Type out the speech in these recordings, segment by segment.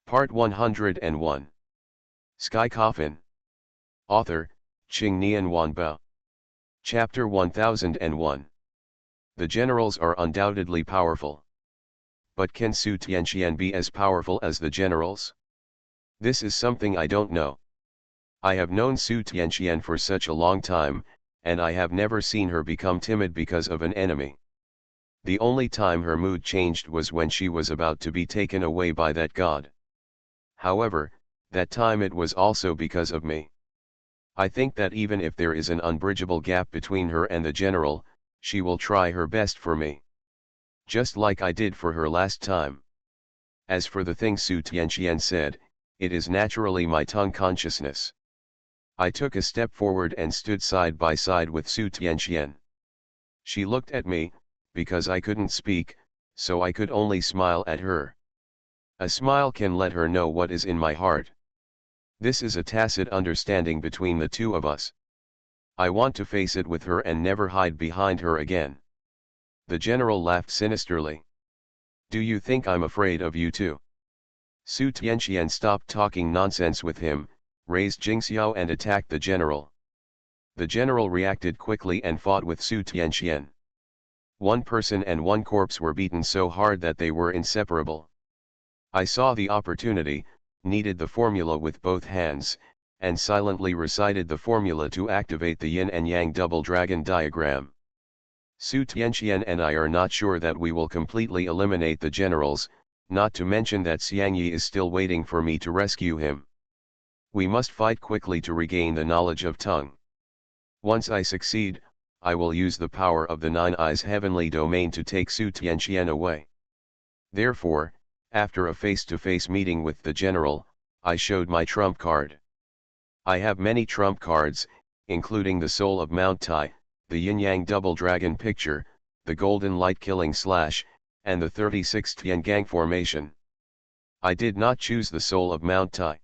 Part 101. Sky Coffin. Author, Qing Nian Wanbao. Chapter 1001. The generals are undoubtedly powerful. But can Su Tianqian be as powerful as the generals? This is something I don't know. I have known Su Tianqian for such a long time, and I have never seen her become timid because of an enemy. The only time her mood changed was when she was about to be taken away by that god. However, that time it was also because of me. I think that even if there is an unbridgeable gap between her and the general, she will try her best for me. Just like I did for her last time. As for the thing Su Tianqian said, it is naturally my tongue consciousness. I took a step forward and stood side by side with Su Tianqian. She looked at me, because I couldn't speak, so I could only smile at her. A smile can let her know what is in my heart. This is a tacit understanding between the two of us. I want to face it with her and never hide behind her again. The general laughed sinisterly. Do you think I'm afraid of you too? Su Tianqian stopped talking nonsense with him, raised Jingxiao and attacked the general. The general reacted quickly and fought with Su Tianqian. One person and one corpse were beaten so hard that they were inseparable. I saw the opportunity, kneaded the formula with both hands, and silently recited the formula to activate the yin and yang double dragon diagram. Su Tianqian and I are not sure that we will completely eliminate the generals, not to mention that Xiangyi is still waiting for me to rescue him. We must fight quickly to regain the knowledge of tongue. Once I succeed, I will use the power of the Nine Eyes heavenly domain to take Su Tianqian away. Therefore, after a face-to-face meeting with the general, I showed my trump card. I have many trump cards, including the Soul of Mount Tai, the Yin-Yang Double Dragon picture, the Golden Light Killing Slash, and the 36th Tiangang formation. I did not choose the Soul of Mount Tai.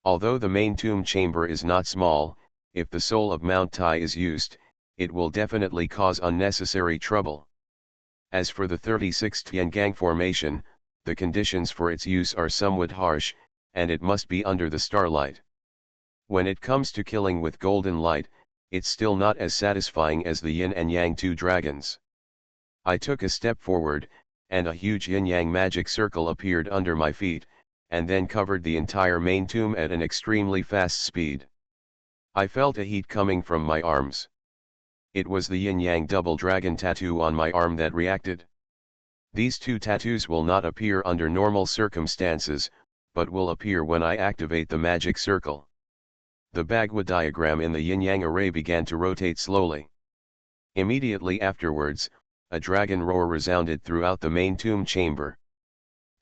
Although the main tomb chamber is not small, if the Soul of Mount Tai is used, it will definitely cause unnecessary trouble. As for the 36th Tiangang formation, the conditions for its use are somewhat harsh, and it must be under the starlight. When it comes to killing with golden light, it's still not as satisfying as the yin and yang two dragons. I took a step forward, and a huge yin-yang magic circle appeared under my feet, and then covered the entire main tomb at an extremely fast speed. I felt a heat coming from my arms. It was the yin-yang double dragon tattoo on my arm that reacted. These two tattoos will not appear under normal circumstances, but will appear when I activate the magic circle. The Bagua diagram in the yin-yang array began to rotate slowly. Immediately afterwards, a dragon roar resounded throughout the main tomb chamber.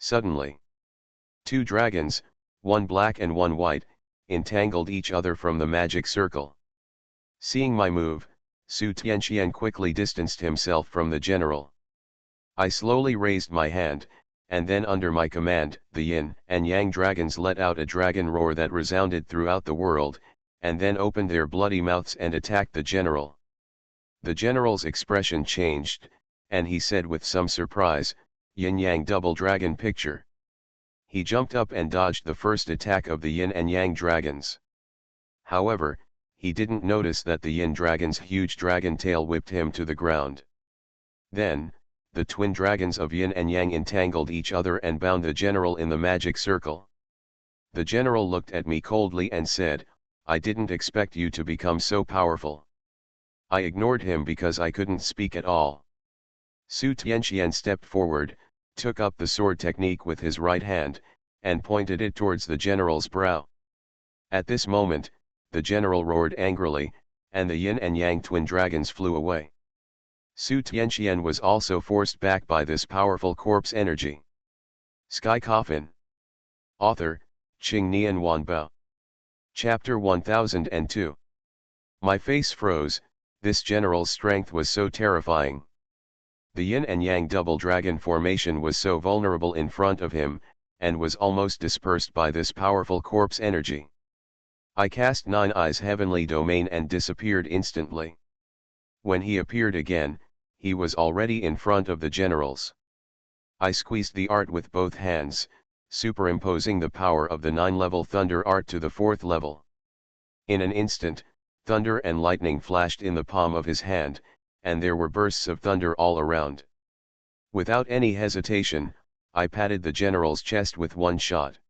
Suddenly, two dragons, one black and one white, entangled each other from the magic circle. Seeing my move, Su Tianqian quickly distanced himself from the general. I slowly raised my hand, and then under my command, the yin and yang dragons let out a dragon roar that resounded throughout the world, and then opened their bloody mouths and attacked the general. The general's expression changed, and he said with some surprise, "Yin-yang double dragon picture." He jumped up and dodged the first attack of the yin and yang dragons. However, he didn't notice that the yin dragon's huge dragon tail whipped him to the ground. Then, the twin dragons of yin and yang entangled each other and bound the general in the magic circle. The general looked at me coldly and said, "I didn't expect you to become so powerful." I ignored him because I couldn't speak at all. Su Tianqian stepped forward, took up the sword technique with his right hand, and pointed it towards the general's brow. At this moment, the general roared angrily, and the yin and yang twin dragons flew away. Su Tianqian was also forced back by this powerful corpse energy. Sky Coffin. Author, Qing Nian Wanbao. Chapter 1002. My face froze, this general's strength was so terrifying. The yin and yang double dragon formation was so vulnerable in front of him, and was almost dispersed by this powerful corpse energy. I cast Nine Eyes heavenly domain and disappeared instantly. When he appeared again, he was already in front of the generals. I squeezed the art with both hands, superimposing the power of the 9-level thunder art to the 4th level. In an instant, thunder and lightning flashed in the palm of his hand, and there were bursts of thunder all around. Without any hesitation, I patted the general's chest with one shot.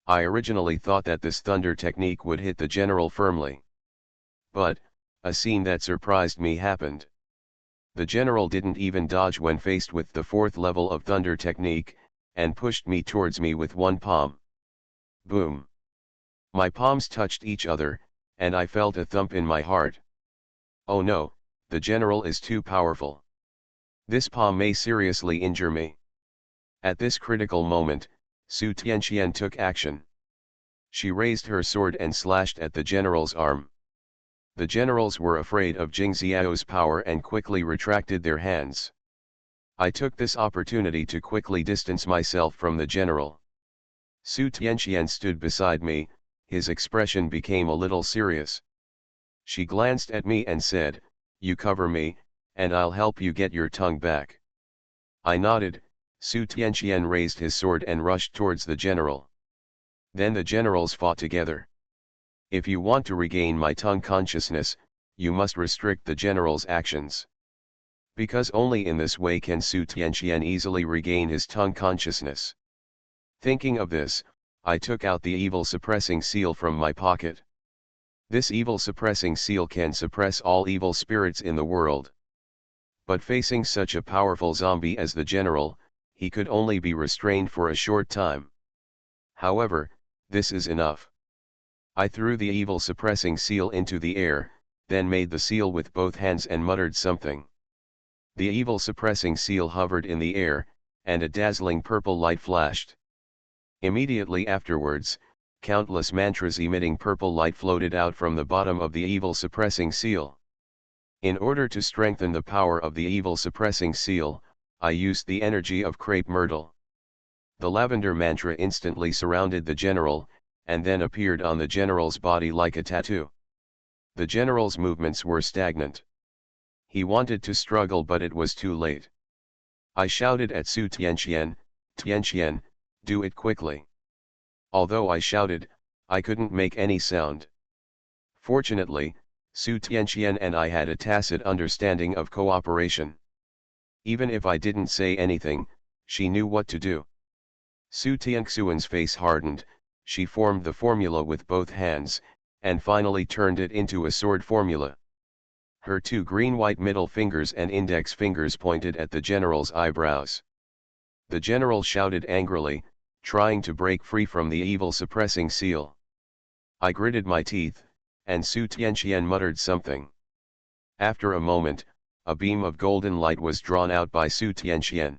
I originally thought that this thunder technique would hit the general firmly. But, a scene that surprised me happened. The general didn't even dodge when faced with the 4th level of thunder technique, and pushed me towards me with one palm. Boom! My palms touched each other, and I felt a thump in my heart. Oh no, the general is too powerful. This palm may seriously injure me. At this critical moment, Su Tianqian took action. She raised her sword and slashed at the general's arm. The generals were afraid of Jing Xiao's power and quickly retracted their hands. I took this opportunity to quickly distance myself from the general. Su Tianqian stood beside me, his expression became a little serious. She glanced at me and said, "You cover me, and I'll help you get your tongue back." I nodded. Su Tianqian raised his sword and rushed towards the general. Then the generals fought together. If you want to regain my tongue consciousness, you must restrict the general's actions. Because only in this way can Su Tianqian easily regain his tongue consciousness. Thinking of this, I took out the evil suppressing seal from my pocket. This evil suppressing seal can suppress all evil spirits in the world. But facing such a powerful zombie as the general, he could only be restrained for a short time. However, this is enough. I threw the evil suppressing seal into the air, then made the seal with both hands and muttered something. The evil suppressing seal hovered in the air, and a dazzling purple light flashed. Immediately afterwards, countless mantras emitting purple light floated out from the bottom of the evil suppressing seal. In order to strengthen the power of the evil suppressing seal, I used the energy of crepe myrtle. The lavender mantra instantly surrounded the general, and then appeared on the general's body like a tattoo. The general's movements were stagnant. He wanted to struggle, but it was too late. I shouted at Su Tianqian, "Tianqian, do it quickly." Although I shouted, I couldn't make any sound. Fortunately, Su Tianqian and I had a tacit understanding of cooperation. Even if I didn't say anything, she knew what to do. Su Tianxuan's face hardened, she formed the formula with both hands, and finally turned it into a sword formula. Her two green-white middle fingers and index fingers pointed at the general's eyebrows. The general shouted angrily, trying to break free from the evil suppressing seal. I gritted my teeth, and Su Tianqian muttered something. After a moment, a beam of golden light was drawn out by Su Tianqian.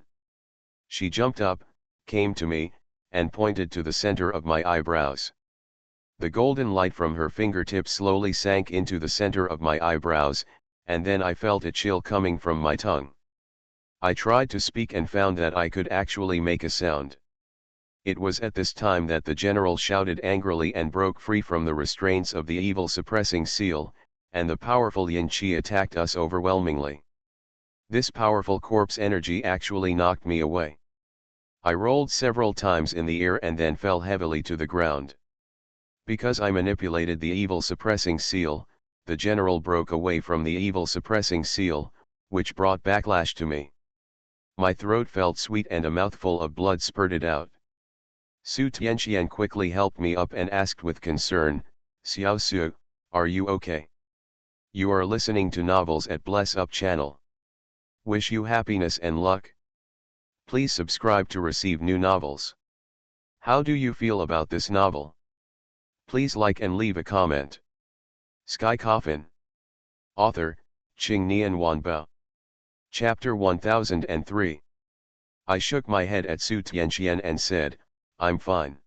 She jumped up, came to me, and pointed to the center of my eyebrows. The golden light from her fingertips slowly sank into the center of my eyebrows, and then I felt a chill coming from my tongue. I tried to speak and found that I could actually make a sound. It was at this time that the general shouted angrily and broke free from the restraints of the evil suppressing seal, and the powerful yin qi attacked us overwhelmingly. This powerful corpse energy actually knocked me away. I rolled several times in the air and then fell heavily to the ground. Because I manipulated the evil suppressing seal, the general broke away from the evil suppressing seal, which brought backlash to me. My throat felt sweet and a mouthful of blood spurted out. Su Tianqian quickly helped me up and asked with concern, "Xiao Su, are you okay? You are listening to novels at Bless Up channel. Wish you happiness and luck. Please subscribe to receive new novels. How do you feel about this novel? Please like and leave a comment." Sky Coffin. Author, Qing Nian Wanbao. Chapter 1003. I shook my head at Su Tianqian and said, "I'm fine."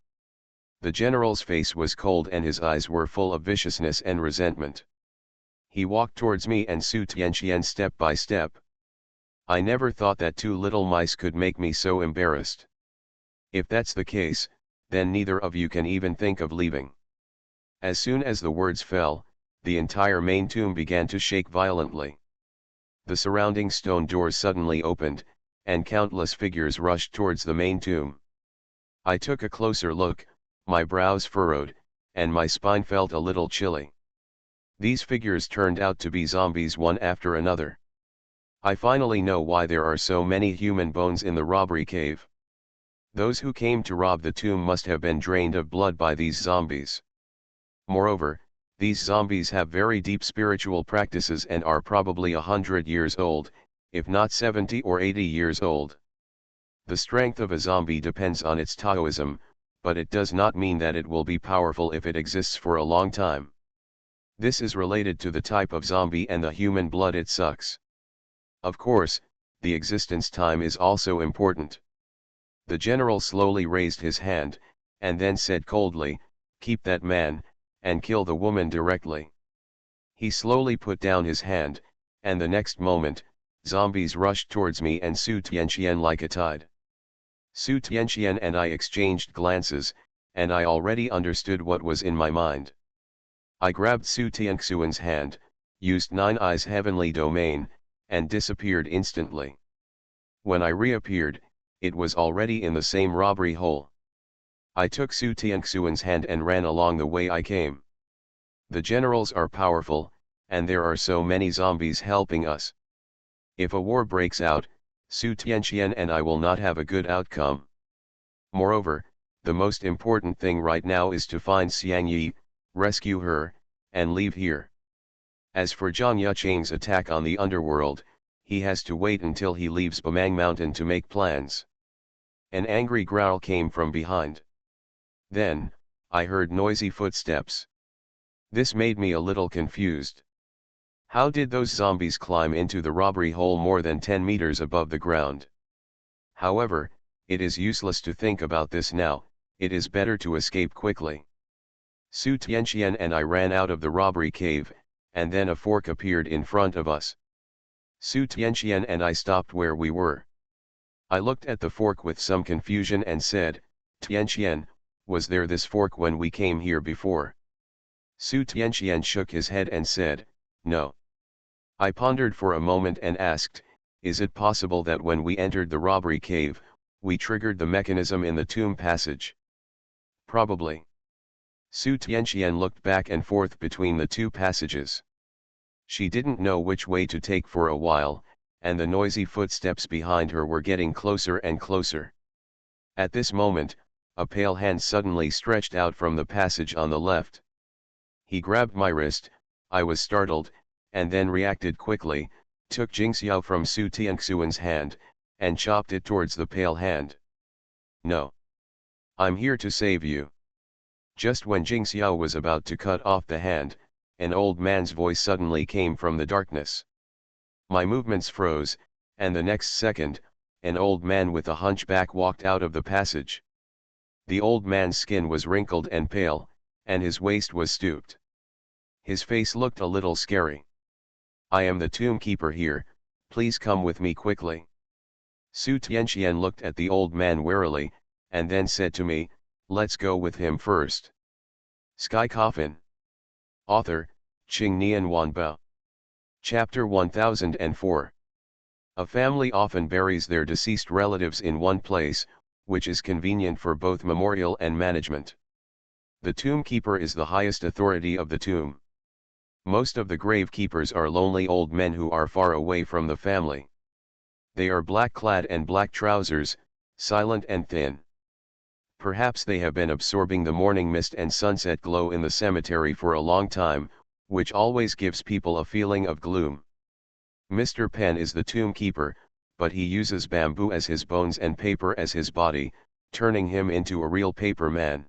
The general's face was cold and his eyes were full of viciousness and resentment. He walked towards me and Su Tianqian step by step. I never thought that two little mice could make me so embarrassed. If that's the case, then neither of you can even think of leaving. As soon as the words fell, the entire main tomb began to shake violently. The surrounding stone doors suddenly opened, and countless figures rushed towards the main tomb. I took a closer look, my brows furrowed, and my spine felt a little chilly. These figures turned out to be zombies one after another. I finally know why there are so many human bones in the robbery cave. Those who came to rob the tomb must have been drained of blood by these zombies. Moreover, these zombies have very deep spiritual practices and are probably 100 years old, if not 70 or 80 years old. The strength of a zombie depends on its Taoism, but it does not mean that it will be powerful if it exists for a long time. This is related to the type of zombie and the human blood it sucks. Of course, the existence time is also important. The general slowly raised his hand, and then said coldly, "Keep that man, and kill the woman directly." He slowly put down his hand, and the next moment, zombies rushed towards me and Su Tianqian like a tide. Su Tianqian and I exchanged glances, and I already understood what was in my mind. I grabbed Su Tianxuan's hand, used Nine Eyes' heavenly domain, and disappeared instantly. When I reappeared, it was already in the same robbery hole. I took Su Tianxuan's hand and ran along the way I came. The generals are powerful, and there are so many zombies helping us. If a war breaks out, Su Tianqian and I will not have a good outcome. Moreover, the most important thing right now is to find Xiang Yi, rescue her, and leave here. As for Zhang Yucheng's attack on the underworld, he has to wait until he leaves Bamang Mountain to make plans. An angry growl came from behind. Then, I heard noisy footsteps. This made me a little confused. How did those zombies climb into the robbery hole more than 10 meters above the ground? However, it is useless to think about this now, it is better to escape quickly. Su Tianqian and I ran out of the robbery cave, and then a fork appeared in front of us. Su Tianqian and I stopped where we were. I looked at the fork with some confusion and said, "Tianqian, was there this fork when we came here before?" Su Tianqian shook his head and said, "No." I pondered for a moment and asked, "Is it possible that when we entered the robbery cave, we triggered the mechanism in the tomb passage?" "Probably." Su Tianqian looked back and forth between the two passages. She didn't know which way to take for a while, and the noisy footsteps behind her were getting closer and closer. At this moment, a pale hand suddenly stretched out from the passage on the left. He grabbed my wrist, I was startled, and then reacted quickly, took Jingxiao from Su Tianxuan's hand, and chopped it towards the pale hand. "No. I'm here to save you." Just when Jingxiao was about to cut off the hand, an old man's voice suddenly came from the darkness. My movements froze, and the next second, an old man with a hunchback walked out of the passage. The old man's skin was wrinkled and pale, and his waist was stooped. His face looked a little scary. "I am the tomb keeper here, please come with me quickly." Su Tianqian looked at the old man warily, and then said to me, "Let's go with him first." Sky Coffin. Author, Qing Nian Wanbao. Chapter 1004. A family often buries their deceased relatives in one place, which is convenient for both memorial and management. The tomb keeper is the highest authority of the tomb. Most of the grave keepers are lonely old men who are far away from the family. They are black-clad and black trousers, silent and thin. Perhaps they have been absorbing the morning mist and sunset glow in the cemetery for a long time, which always gives people a feeling of gloom. Mr. Penn is the tomb keeper, but he uses bamboo as his bones and paper as his body, turning him into a real paper man.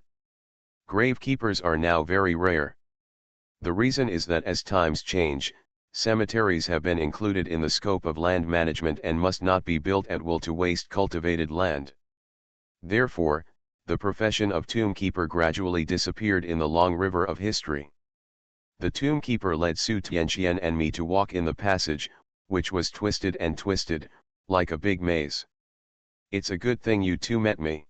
Gravekeepers are now very rare. The reason is that as times change, cemeteries have been included in the scope of land management and must not be built at will to waste cultivated land. Therefore, the profession of tomb keeper gradually disappeared in the long river of history. The tomb keeper led Su Tianqian and me to walk in the passage, which was twisted and twisted, like a big maze. "It's a good thing you two met me.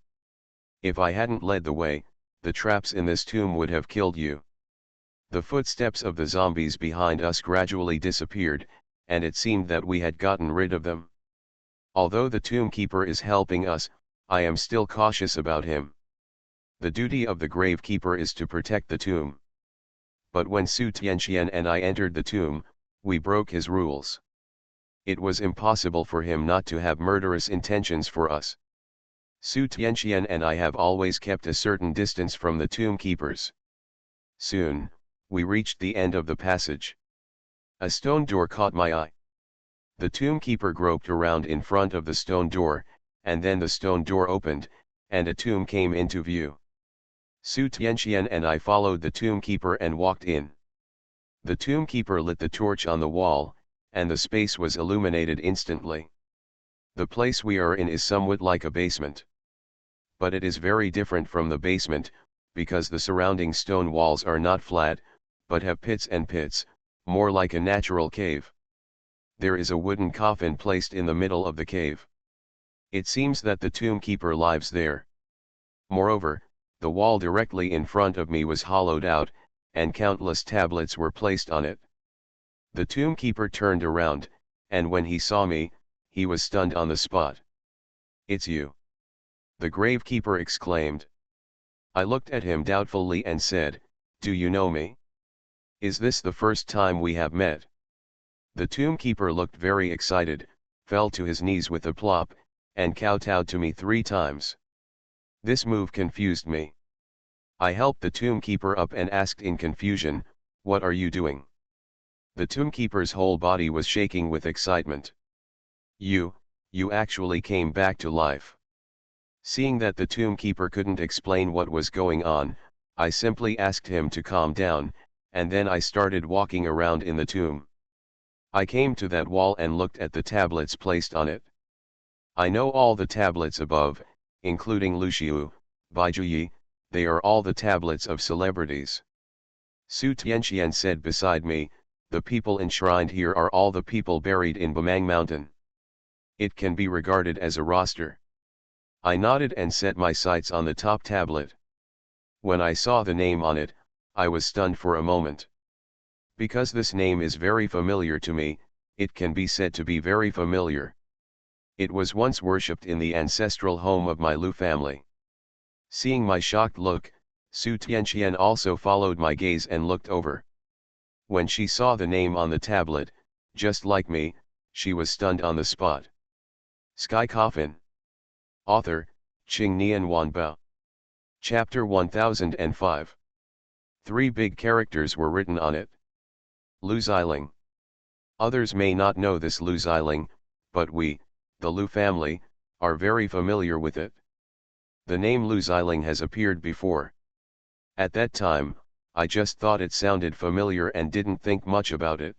If I hadn't led the way, the traps in this tomb would have killed you." The footsteps of the zombies behind us gradually disappeared, and it seemed that we had gotten rid of them. Although the tomb keeper is helping us, I am still cautious about him. The duty of the gravekeeper is to protect the tomb. But when Su Tianqian and I entered the tomb, we broke his rules. It was impossible for him not to have murderous intentions for us. Su Tianqian and I have always kept a certain distance from the tomb keepers. Soon, we reached the end of the passage. A stone door caught my eye. The tomb keeper groped around in front of the stone door, and then the stone door opened, and a tomb came into view. Su Tianqian and I followed the tomb keeper and walked in. The tomb keeper lit the torch on the wall, and the space was illuminated instantly. The place we are in is somewhat like a basement. But it is very different from the basement, because the surrounding stone walls are not flat, but have pits and pits, more like a natural cave. There is a wooden coffin placed in the middle of the cave. It seems that the tomb keeper lives there. Moreover, the wall directly in front of me was hollowed out, and countless tablets were placed on it. The tomb keeper turned around, and when he saw me, he was stunned on the spot. "It's you!" the gravekeeper exclaimed. I looked at him doubtfully and said, "Do you know me? Is this the first time we have met?" The tomb keeper looked very excited, fell to his knees with a plop, and kowtowed to me 3 times. This move confused me. I helped the tomb keeper up and asked in confusion, "What are you doing?" The tomb keeper's whole body was shaking with excitement. You actually came back to life." Seeing that the tomb keeper couldn't explain what was going on, I simply asked him to calm down, and then I started walking around in the tomb. I came to that wall and looked at the tablets placed on it. I know all the tablets above, including Luxiu, Baijuyi, they are all the tablets of celebrities. Su Tianqian said beside me, "The people enshrined here are all the people buried in Bamang Mountain. It can be regarded as a roster." I nodded and set my sights on the top tablet. When I saw the name on it, I was stunned for a moment. Because this name is very familiar to me, it can be said to be very familiar. It was once worshipped in the ancestral home of my Lu family. Seeing my shocked look, Su Tianqian also followed my gaze and looked over. When she saw the name on the tablet, just like me, she was stunned on the spot. Sky Coffin. Author, Qing Nian Wanbao. Chapter 1005. 3 big characters were written on it. Lu Xiling. Others may not know this Lu Xiling, but we, the Lu family, are very familiar with it. The name Lu Xiling has appeared before. At that time, I just thought it sounded familiar and didn't think much about it.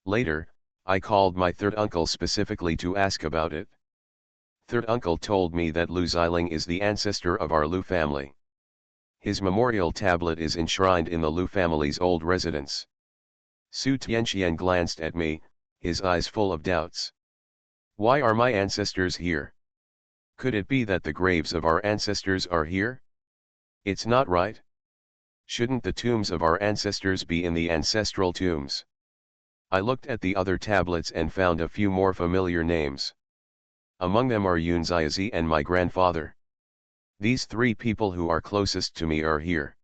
Later, I called my third uncle specifically to ask about it. Third uncle told me that Lu Xiling is the ancestor of our Lu family. His memorial tablet is enshrined in the Lu family's old residence. Su Tianqian glanced at me, his eyes full of doubts. Why are my ancestors here? Could it be that the graves of our ancestors are here? It's not right. Shouldn't the tombs of our ancestors be in the ancestral tombs? I looked at the other tablets and found a few more familiar names. Among them are Yun Ziazi and my grandfather. These 3 people who are closest to me are here.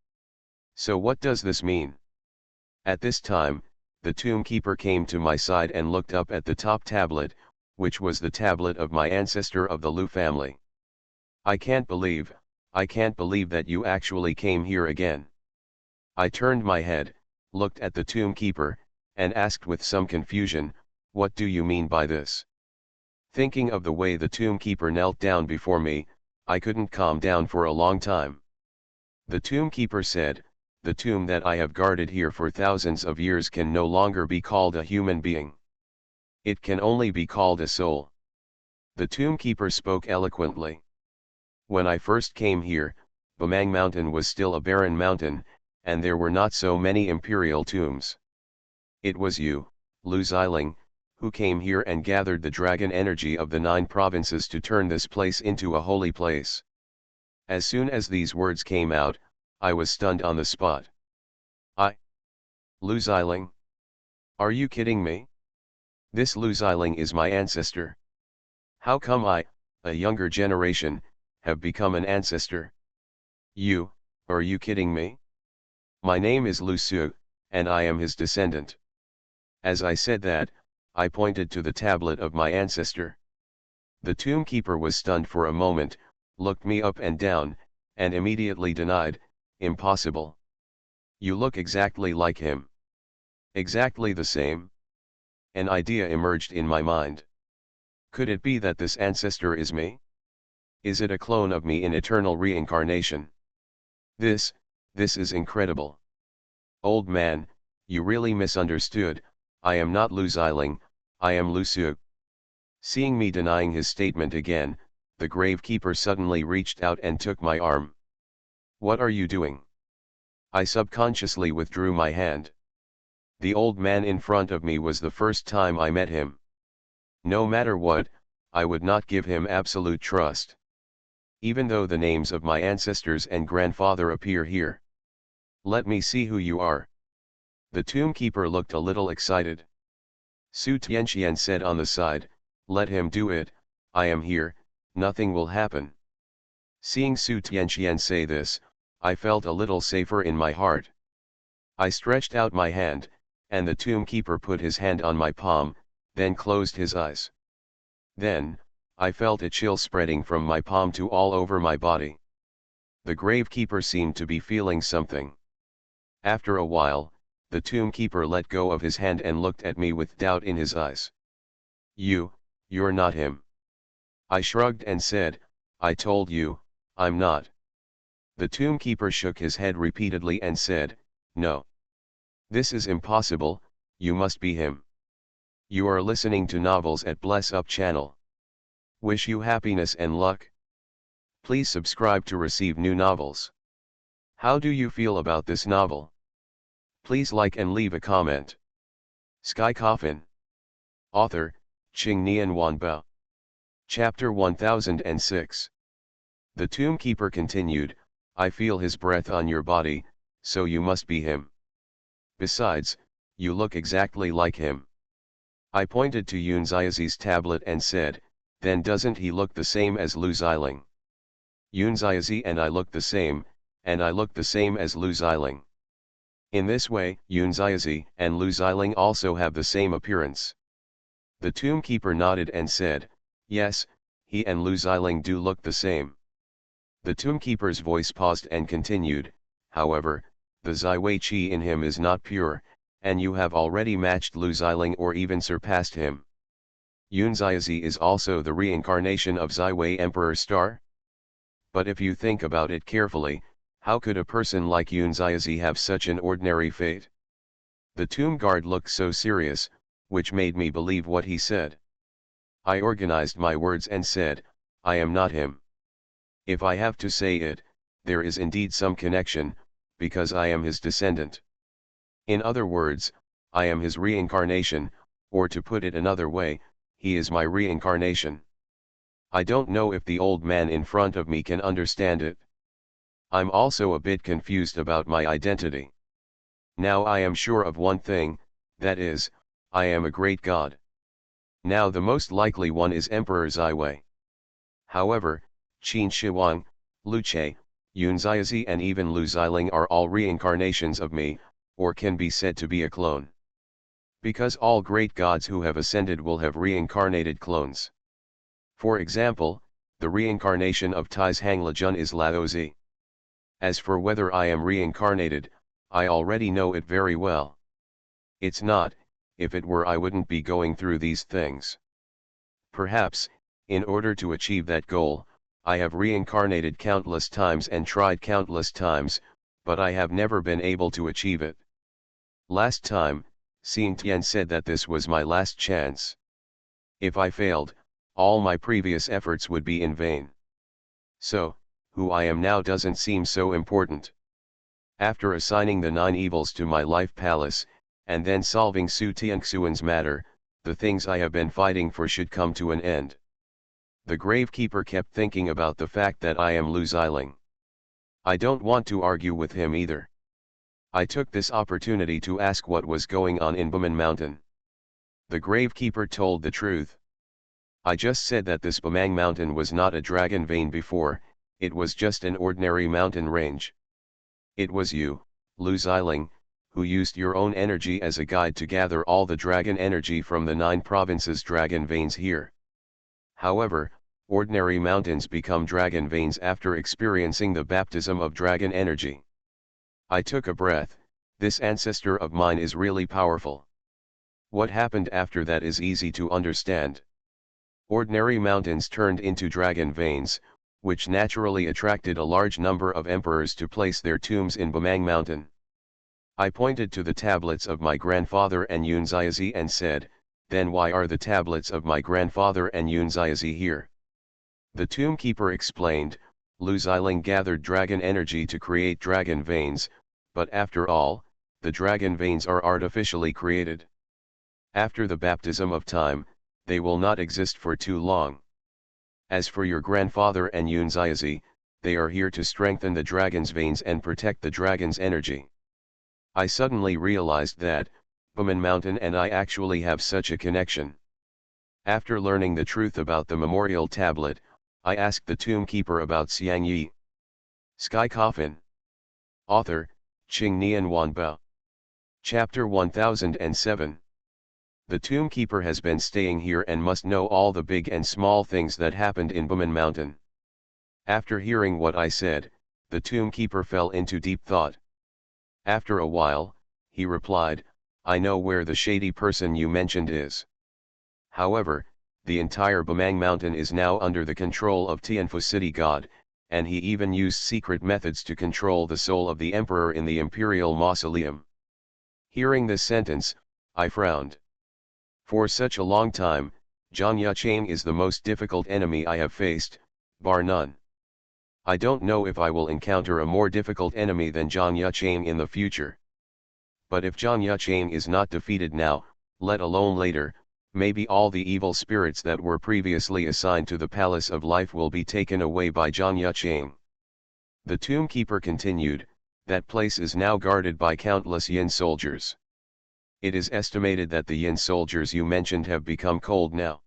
So what does this mean? At this time, the tomb keeper came to my side and looked up at the top tablet, which was the tablet of my ancestor of the Lu family. I can't believe that you actually came here again." I turned my head, looked at the tomb keeper, and asked with some confusion, "What do you mean by this?" Thinking of the way the tomb keeper knelt down before me, I couldn't calm down for a long time. The tomb keeper said, "The tomb that I have guarded here for thousands of years can no longer be called a human being. It can only be called a soul." The tomb keeper spoke eloquently. When I first came here, Bamang Mountain was still a barren mountain, and there were not so many imperial tombs. It was you, Lu Xiling, who came here and gathered the dragon energy of the 9 provinces to turn this place into a holy place. As soon as these words came out, I was stunned on the spot. Lu Xiling? Are you kidding me? This Lu Xiling is my ancestor. How come I, a younger generation, have become an ancestor? Are you kidding me? My name is Lu Su, and I am his descendant. As I said that, I pointed to the tablet of my ancestor. The tomb keeper was stunned for a moment, looked me up and down, and immediately denied, impossible. You look exactly like him. Exactly the same. An idea emerged in my mind. Could it be that this ancestor is me? Is it a clone of me in eternal reincarnation? This is incredible. Old man, you really misunderstood, I am not Lu Xiling, I am Lu Su. Seeing me denying his statement again, the gravekeeper suddenly reached out and took my arm. What are you doing? I subconsciously withdrew my hand. The old man in front of me was the first time I met him. No matter what, I would not give him absolute trust. Even though the names of my ancestors and grandfather appear here. Let me see who you are. The tomb keeper looked a little excited. Su Tianxian said on the side, let him do it, I am here, nothing will happen. Seeing Su Tianxian say this, I felt a little safer in my heart. I stretched out my hand, and the tomb keeper put his hand on my palm, then closed his eyes. Then, I felt a chill spreading from my palm to all over my body. The gravekeeper seemed to be feeling something. After a while, the tomb keeper let go of his hand and looked at me with doubt in his eyes. You're not him. I shrugged and said, I told you, I'm not. The tomb keeper shook his head repeatedly and said, no. This is impossible, you must be him. You are listening to novels at Bless Up channel. Wish you happiness and luck. Please subscribe to receive new novels. How do you feel about this novel? Please like and leave a comment. Sky Coffin. Author, Qing Nian Wanbao. Chapter 1006. The tomb keeper continued, I feel his breath on your body, so you must be him. Besides, you look exactly like him. I pointed to Yunxiazi's tablet and said, then doesn't he look the same as Lu Xiling? Yunxiazi and I look the same, and I look the same as Lu Xiling. In this way, Yunxiazi and Lu Xiling also have the same appearance. The tomb keeper nodded and said, yes, he and Lu Xiling do look the same. The tomb keeper's voice paused and continued, however, the Ziwei Qi in him is not pure, and you have already matched Lu Xiling or even surpassed him. Yunxiazi is also the reincarnation of Ziwei Emperor Star? But if you think about it carefully, how could a person like Yunxiazi have such an ordinary fate? The tomb guard looked so serious, which made me believe what he said. I organized my words and said, I am not him. If I have to say it, there is indeed some connection, because I am his descendant. In other words, I am his reincarnation, or to put it another way, he is my reincarnation. I don't know if the old man in front of me can understand it. I'm also a bit confused about my identity. Now I am sure of one thing, that is, I am a great god. Now the most likely one is Emperor Ziwei. However, Qin Shi Huang, Lu Che, Yunxiazi and even Lu Xiling are all reincarnations of me, or can be said to be a clone. Because all great gods who have ascended will have reincarnated clones. For example, the reincarnation of Tai's Hanglejun is Laozi. As for whether I am reincarnated, I already know it very well. It's not, if it were I wouldn't be going through these things. Perhaps, in order to achieve that goal, I have reincarnated countless times and tried countless times, but I have never been able to achieve it. Last time, Xing Tian said that this was my last chance. If I failed, all my previous efforts would be in vain. So, who I am now doesn't seem so important. After assigning the 9 evils to my life palace, and then solving Su Tianxuan's matter, the things I have been fighting for should come to an end. The gravekeeper kept thinking about the fact that I am Lu Xiling. I don't want to argue with him either. I took this opportunity to ask what was going on in Baman Mountain. The gravekeeper told the truth. I just said that this Bamang Mountain was not a dragon vein before, it was just an ordinary mountain range. It was you, Lu Xiling, who used your own energy as a guide to gather all the dragon energy from the 9 provinces' dragon veins here. However, ordinary mountains become dragon veins after experiencing the baptism of dragon energy. I took a breath. This ancestor of mine is really powerful. What happened after that is easy to understand. Ordinary mountains turned into dragon veins, which naturally attracted a large number of emperors to place their tombs in Bamang Mountain. I pointed to the tablets of my grandfather and Yunxiazi and said, "Then why are the tablets of my grandfather and Yunxiazi here?" The tomb keeper explained, "Lu Xiling gathered dragon energy to create dragon veins, but after all, the dragon veins are artificially created. After the baptism of time, they will not exist for too long. As for your grandfather and Yunxiazi, they are here to strengthen the dragon's veins and protect the dragon's energy." I suddenly realized that, Bamang Mountain and I actually have such a connection. After learning the truth about the memorial tablet, I asked the tomb keeper about Xiang Yi. Sky Coffin. Author, Qing Nian Wanba. Chapter 1007. The tomb keeper has been staying here and must know all the big and small things that happened in Bamang Mountain. After hearing what I said, the tomb keeper fell into deep thought. After a while, he replied, "I know where the shady person you mentioned is. However, the entire Bamang Mountain is now under the control of Tianfu City God, and he even used secret methods to control the soul of the emperor in the imperial mausoleum." Hearing this sentence, I frowned. For such a long time, Zhang Yuchang is the most difficult enemy I have faced, bar none. I don't know if I will encounter a more difficult enemy than Zhang Yuchang in the future. But if Zhang Yuchang is not defeated now, let alone later, maybe all the evil spirits that were previously assigned to the Palace of Life will be taken away by Zhang Yuchang. The tomb keeper continued, "That place is now guarded by countless Yin soldiers. It is estimated that the Yin soldiers you mentioned have become cold now."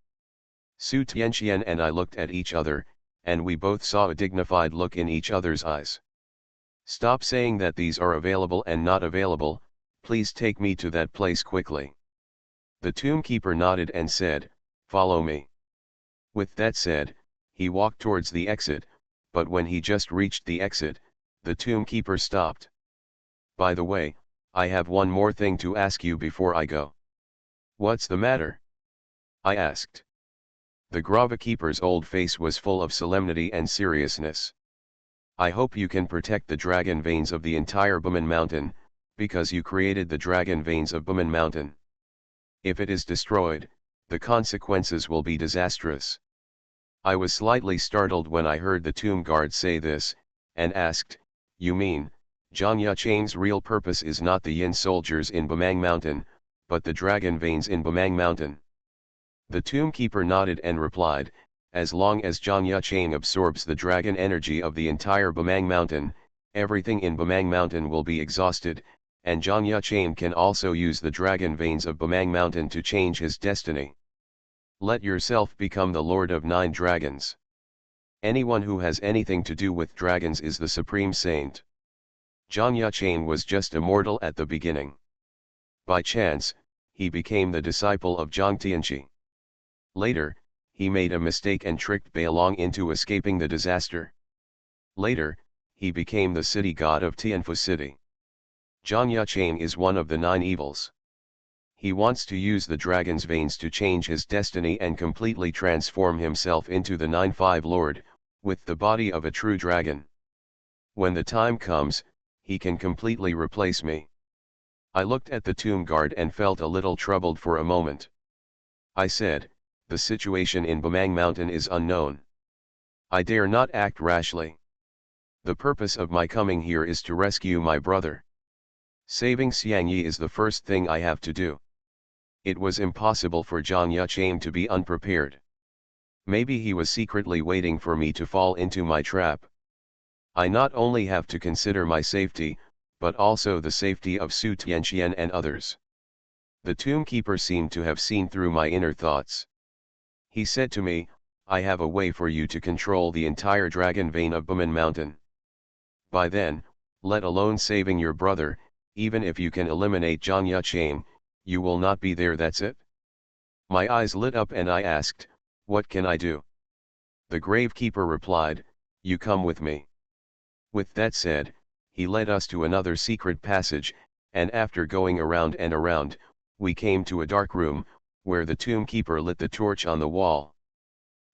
Su Tianqian and I looked at each other, and we both saw a dignified look in each other's eyes. "Stop saying that these are available and not available, please take me to that place quickly." The tomb keeper nodded and said, "Follow me." With that said, he walked towards the exit, but when he just reached the exit, the tomb keeper stopped. "By the way, I have one more thing to ask you before I go." "What's the matter?" I asked. The Grava keeper's old face was full of solemnity and seriousness. "I hope you can protect the dragon veins of the entire Bamang Mountain, because you created the dragon veins of Bamang Mountain. If it is destroyed, the consequences will be disastrous." I was slightly startled when I heard the tomb guard say this, and asked, "You mean, Zhang Yuchang's real purpose is not the Yin soldiers in Bamang Mountain, but the dragon veins in Bamang Mountain?" The tomb keeper nodded and replied, "As long as Zhang Yuchang absorbs the dragon energy of the entire Bamang Mountain, everything in Bamang Mountain will be exhausted, and Zhang Yuchang can also use the dragon veins of Bamang Mountain to change his destiny. Let yourself become the Lord of 9 dragons. Anyone who has anything to do with dragons is the supreme saint." Zhang Yuchang was just a mortal at the beginning. By chance, he became the disciple of Zhang Tianqi. Later, he made a mistake and tricked Beilong into escaping the disaster. Later, he became the city god of Tianfu City. Zhang Yuchang is one of the 9 evils. He wants to use the dragon's veins to change his destiny and completely transform himself into the 9-5 Lord, with the body of a true dragon. When the time comes, he can completely replace me. I looked at the tomb guard and felt a little troubled for a moment. I said, "The situation in Bamang Mountain is unknown. I dare not act rashly. The purpose of my coming here is to rescue my brother. Saving Xiang Yi is the first thing I have to do." It was impossible for Zhang Yuchang to be unprepared. Maybe he was secretly waiting for me to fall into my trap. I not only have to consider my safety, but also the safety of Su Tianqian and others. The tomb keeper seemed to have seen through my inner thoughts. He said to me, I have a way for you to control the entire dragon vein of Baman Mountain. By then, let alone saving your brother, even if you can eliminate Zhang Yaqian, you will not be there, that's it? My eyes lit up and I asked, what can I do? The gravekeeper replied, you come with me. With that said, he led us to another secret passage, and after going around and around, we came to a dark room, where the tomb keeper lit the torch on the wall.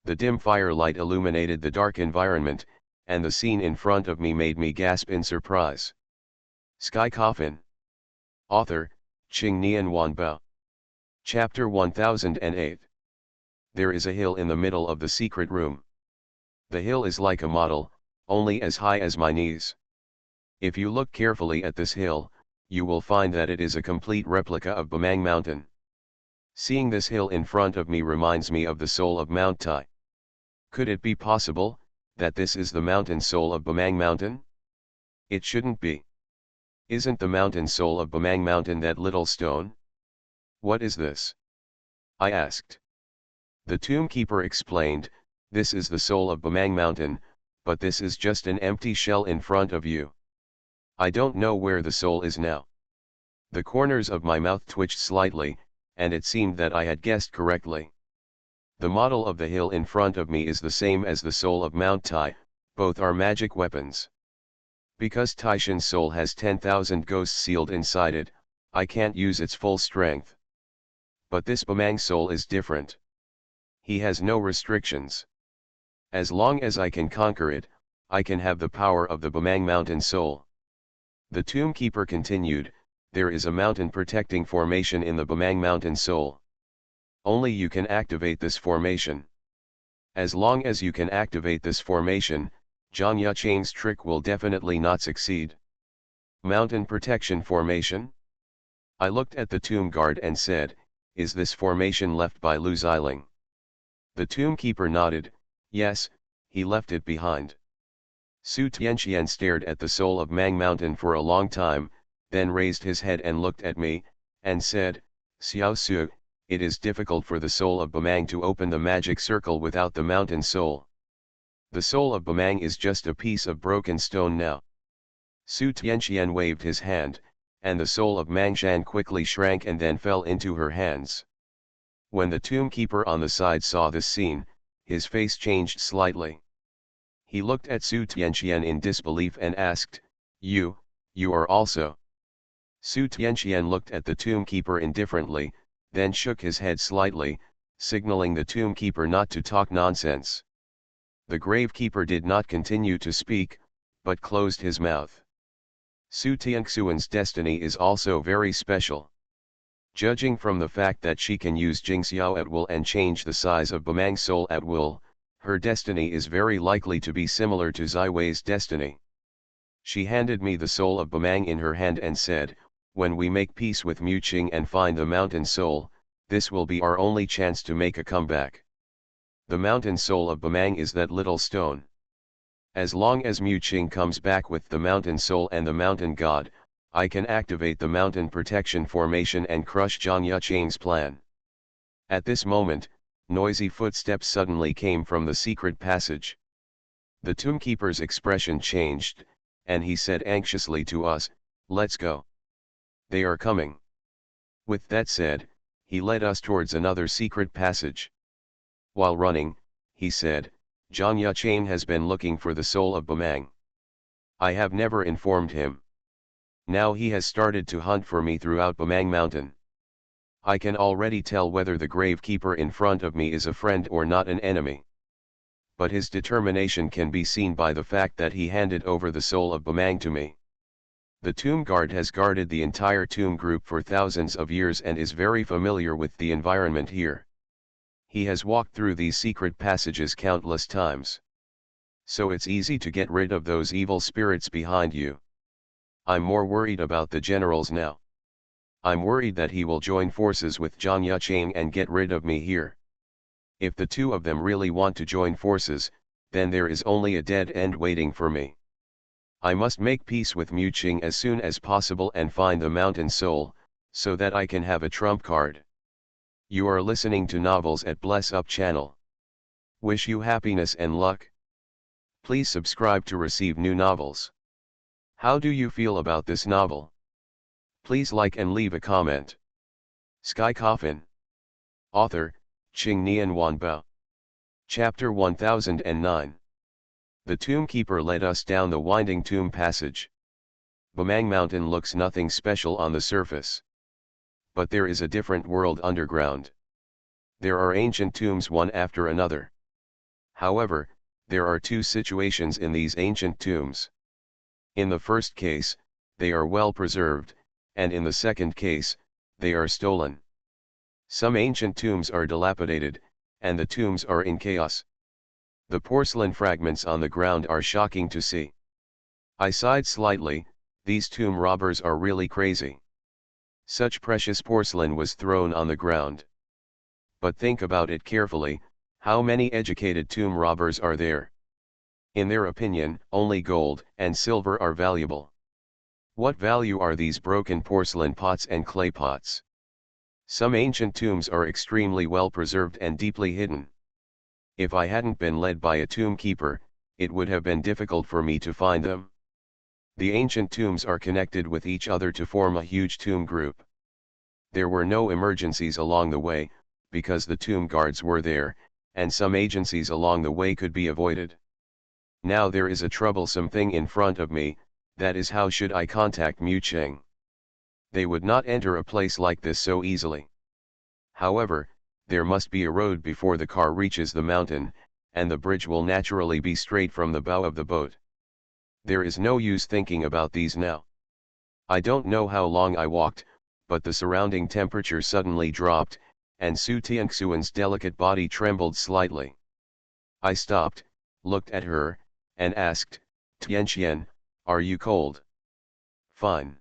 The dim firelight illuminated the dark environment, and the scene in front of me made me gasp in surprise. Sky Coffin. Author, Qing Nian Wanbao. Chapter 1008. There is a hill in the middle of the secret room. The hill is like a model, only as high as my knees. If you look carefully at this hill, you will find that it is a complete replica of Bamang Mountain. Seeing this hill in front of me reminds me of the soul of Mount Tai. Could it be possible that this is the mountain soul of Bamang Mountain? It shouldn't be. Isn't the mountain soul of Bamang Mountain that little stone? What is this? I asked. The tomb keeper explained, this is the soul of Bamang Mountain, but this is just an empty shell in front of you. I don't know where the soul is now. The corners of my mouth twitched slightly, and it seemed that I had guessed correctly. The model of the hill in front of me is the same as the soul of Mount Tai, both are magic weapons. Because Taishan's soul has 10,000 ghosts sealed inside it, I can't use its full strength. But this Bamang soul is different. He has no restrictions. As long as I can conquer it, I can have the power of the Bamang Mountain soul. The tomb keeper continued, there is a mountain protecting formation in the Bamang Mountain soul. Only you can activate this formation. As long as you can activate this formation, Zhang Yaqian's trick will definitely not succeed. Mountain protection formation? I looked at the tomb guard and said, is this formation left by Lu Xiling? The tomb keeper nodded, yes, he left it behind. Su Tianqian stared at the soul of Mang Mountain for a long time, then raised his head and looked at me, and said, Xiao Su, it is difficult for the soul of Bamang to open the magic circle without the mountain soul. The soul of Bamang is just a piece of broken stone now. Su Tianqian waved his hand, and the soul of Mangshan quickly shrank and then fell into her hands. When the tomb keeper on the side saw this scene, his face changed slightly. He looked at Su Tianqian in disbelief and asked, You are also. Su Tianqian looked at the tomb keeper indifferently, then shook his head slightly, signaling the tomb keeper not to talk nonsense. The gravekeeper did not continue to speak, but closed his mouth. Su Tianxuan's destiny is also very special. Judging from the fact that she can use Jingxiao at will and change the size of Bamang's soul at will, her destiny is very likely to be similar to Zai Wei's destiny. She handed me the soul of Bamang in her hand and said, when we make peace with Mu Qing and find the mountain soul, this will be our only chance to make a comeback. The mountain soul of Bamang is that little stone. As long as Mu Qing comes back with the mountain soul and the mountain god, I can activate the mountain protection formation and crush Zhang Yaqian's plan. At this moment, noisy footsteps suddenly came from the secret passage. The tomb keeper's expression changed, and he said anxiously to us, let's go. They are coming. With that said, he led us towards another secret passage. While running, he said, Zhang Yaqian has been looking for the soul of Bamang. I have never informed him. Now he has started to hunt for me throughout Bamang Mountain. I can already tell whether the gravekeeper in front of me is a friend or not an enemy. But his determination can be seen by the fact that he handed over the soul of Bamang to me. The tomb guard has guarded the entire tomb group for thousands of years and is very familiar with the environment here. He has walked through these secret passages countless times. So it's easy to get rid of those evil spirits behind you. I'm more worried about the generals now. I'm worried that he will join forces with Zhang Yaqian and get rid of me here. If the two of them really want to join forces, then there is only a dead end waiting for me. I must make peace with Mu Qing as soon as possible and find the mountain soul, so that I can have a trump card. You are listening to Novels at Bless Up channel. Wish you happiness and luck. Please subscribe to receive new novels. How do you feel about this novel? Please like and leave a comment. Sky Coffin. Author, Qing Nian Wanbao. Chapter 1009. The Tomb Keeper led us down the winding tomb passage. Bamang Mountain looks nothing special on the surface. But there is a different world underground. There are ancient tombs one after another. However, there are two situations in these ancient tombs. In the first case, they are well preserved, and in the second case, they are stolen. Some ancient tombs are dilapidated, and the tombs are in chaos. The porcelain fragments on the ground are shocking to see. I sighed slightly. These tomb robbers are really crazy. Such precious porcelain was thrown on the ground. But think about it carefully, how many educated tomb robbers are there? In their opinion, only gold and silver are valuable. What value are these broken porcelain pots and clay pots? Some ancient tombs are extremely well preserved and deeply hidden. If I hadn't been led by a tomb keeper, it would have been difficult for me to find them. The ancient tombs are connected with each other to form a huge tomb group. There were no emergencies along the way, because the tomb guards were there, and some agencies along the way could be avoided. Now there is a troublesome thing in front of me, that is how should I contact Mu Cheng? They would not enter a place like this so easily. However, there must be a road before the car reaches the mountain, and the bridge will naturally be straight from the bow of the boat. There is no use thinking about these now. I don't know how long I walked, but the surrounding temperature suddenly dropped, and Su Tianxuan's delicate body trembled slightly. I stopped, looked at her, and asked, "Tianxian, are you cold?" "Fine."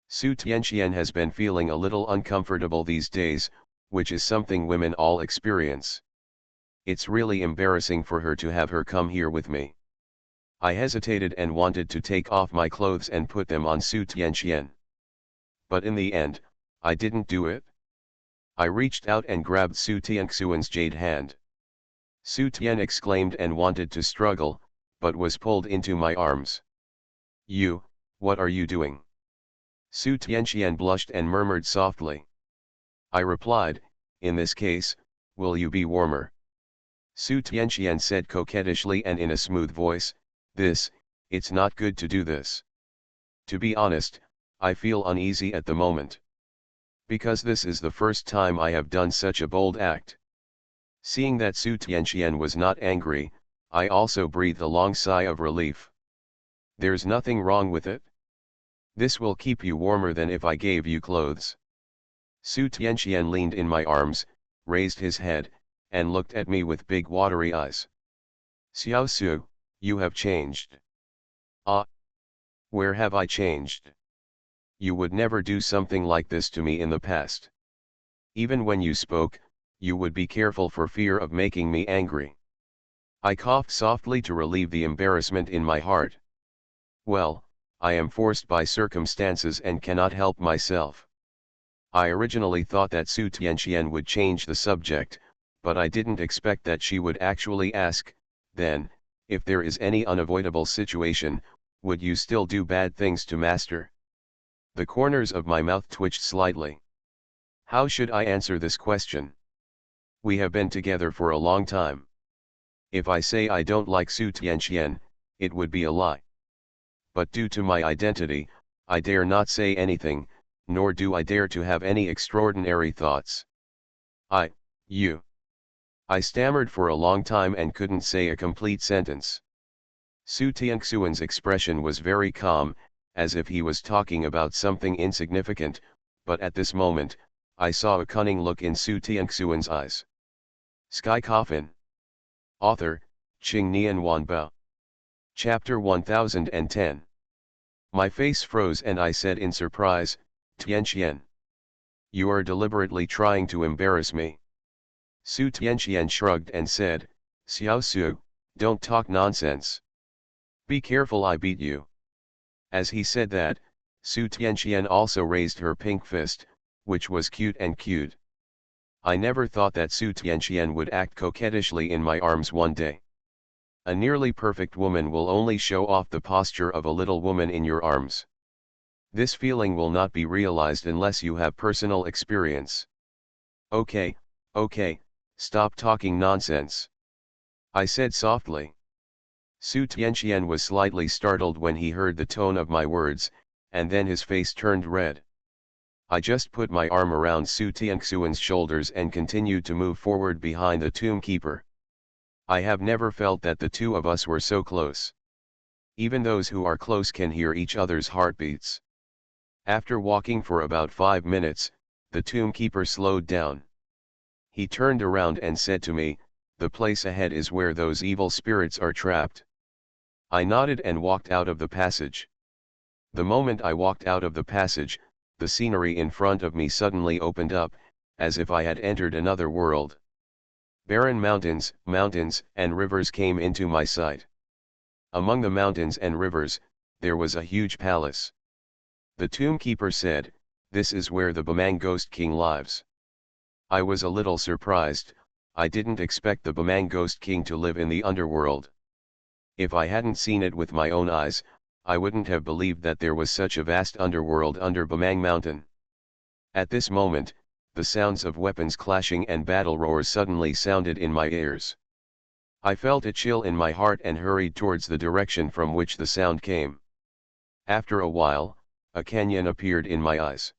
Su Tianxian has been feeling a little uncomfortable these days, which is something women all experience. It's really embarrassing for her to have her come here with me. I hesitated and wanted to take off my clothes and put them on Su Tianxian. But in the end, I didn't do it. I reached out and grabbed Su Tianxuan's jade hand. Su Tian exclaimed and wanted to struggle, but was pulled into my arms. What are you doing?" Su Tianxian blushed and murmured softly. I replied, "In this case, will you be warmer?" Su Tianxian said coquettishly and in a smooth voice, It's not good to do this. To be honest, I feel uneasy at the moment. Because this is the first time I have done such a bold act." Seeing that Su Tianxian was not angry, I also breathed a long sigh of relief. "There's nothing wrong with it. This will keep you warmer than if I gave you clothes." Su Tianxian leaned in my arms, raised his head, and looked at me with big watery eyes. "Xiao Su, you have changed." "Ah? Where have I changed? You would never do something like this to me in the past. Even when you spoke, you would be careful for fear of making me angry." I coughed softly to relieve the embarrassment in my heart. "Well, I am forced by circumstances and cannot help myself." I originally thought that Su Tianxian would change the subject, but I didn't expect that she would actually ask, "Then, if there is any unavoidable situation, would you still do bad things to Master?" The corners of my mouth twitched slightly. How should I answer this question? We have been together for a long time. If I say I don't like Su Tianxian, it would be a lie. But due to my identity, I dare not say anything, nor do I dare to have any extraordinary thoughts. I stammered for a long time and couldn't say a complete sentence. Su Tianxuan's expression was very calm, as if he was talking about something insignificant, but at this moment, I saw a cunning look in Su Tianxuan's eyes. Sky Coffin. Author, Qing Nian Wanbao. Chapter 1010. My face froze and I said in surprise, "Tianxian. You are deliberately trying to embarrass me." Su Tianxian shrugged and said, "Xiao Su, don't talk nonsense. Be careful I beat you." As he said that, Su Tianxian also raised her pink fist, which was cute and cued. I never thought that Su Tianqian would act coquettishly in my arms one day. A nearly perfect woman will only show off the posture of a little woman in your arms. This feeling will not be realized unless you have personal experience. Okay, stop talking nonsense, I said softly. Su Tianqian was slightly startled when he heard the tone of my words, and then his face turned red. I just put my arm around Su Tianxuan's shoulders and continued to move forward behind the tomb keeper. I have never felt that the two of us were so close. Even those who are close can hear each other's heartbeats. After walking for about 5 minutes, the tomb keeper slowed down. He turned around and said to me, "The place ahead is where those evil spirits are trapped." I nodded and walked out of the passage. The moment I walked out of the passage, the scenery in front of me suddenly opened up, as if I had entered another world. Barren mountains, and rivers came into my sight. Among the mountains and rivers, there was a huge palace. The tomb keeper said, "This is where the Bamang Ghost King lives." I was a little surprised. I didn't expect the Bamang Ghost King to live in the underworld. If I hadn't seen it with my own eyes, I wouldn't have believed that there was such a vast underworld under Bamang Mountain. At this moment, the sounds of weapons clashing and battle roars suddenly sounded in my ears. I felt a chill in my heart and hurried towards the direction from which the sound came. After a while, a canyon appeared in my eyes.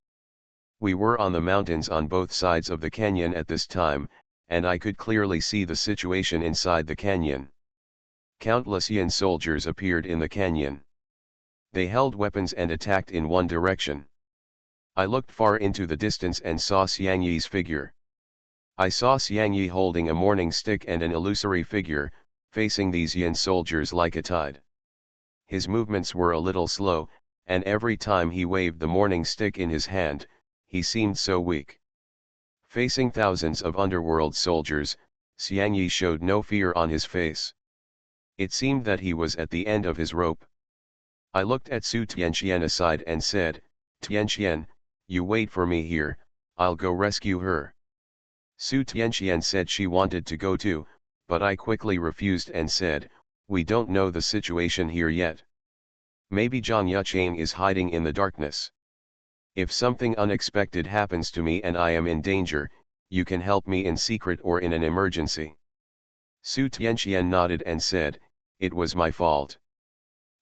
We were on the mountains on both sides of the canyon at this time, and I could clearly see the situation inside the canyon. Countless Yin soldiers appeared in the canyon. They held weapons and attacked in one direction. I looked far into the distance and saw Xiang Yi's figure. I saw Xiang Yi holding a morning stick and an illusory figure, facing these Yin soldiers like a tide. His movements were a little slow, and every time he waved the morning stick in his hand, he seemed so weak. Facing thousands of underworld soldiers, Xiang Yi showed no fear on his face. It seemed that he was at the end of his rope. I looked at Su Tianqian aside and said, "Tianqian, you wait for me here, I'll go rescue her." Su Tianqian said she wanted to go too, but I quickly refused and said, "We don't know the situation here yet. Maybe Zhang Yuchang is hiding in the darkness. If something unexpected happens to me and I am in danger, you can help me in secret or in an emergency." Su Tianqian nodded and said, "It was my fault.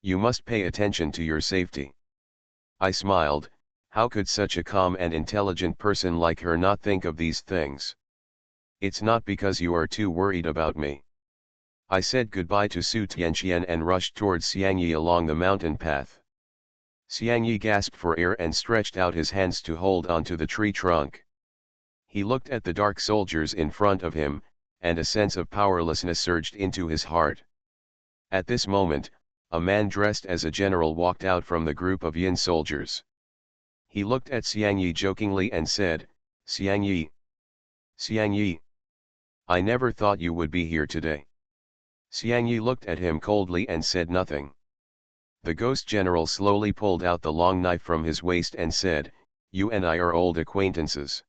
You must pay attention to your safety." I smiled. How could such a calm and intelligent person like her not think of these things? "It's not because you are too worried about me." I said goodbye to Su Tianqian and rushed towards Xiang Yi along the mountain path. Xiang Yi gasped for air and stretched out his hands to hold onto the tree trunk. He looked at the dark soldiers in front of him, and a sense of powerlessness surged into his heart. At this moment, a man dressed as a general walked out from the group of Yin soldiers. He looked at Xiang Yi jokingly and said, "Xiang Yi. Xiang Yi. I never thought you would be here today." Xiang Yi looked at him coldly and said nothing. The ghost general slowly pulled out the long knife from his waist and said, "You and I are old acquaintances.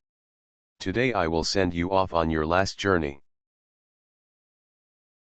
Today I will send you off on your last journey."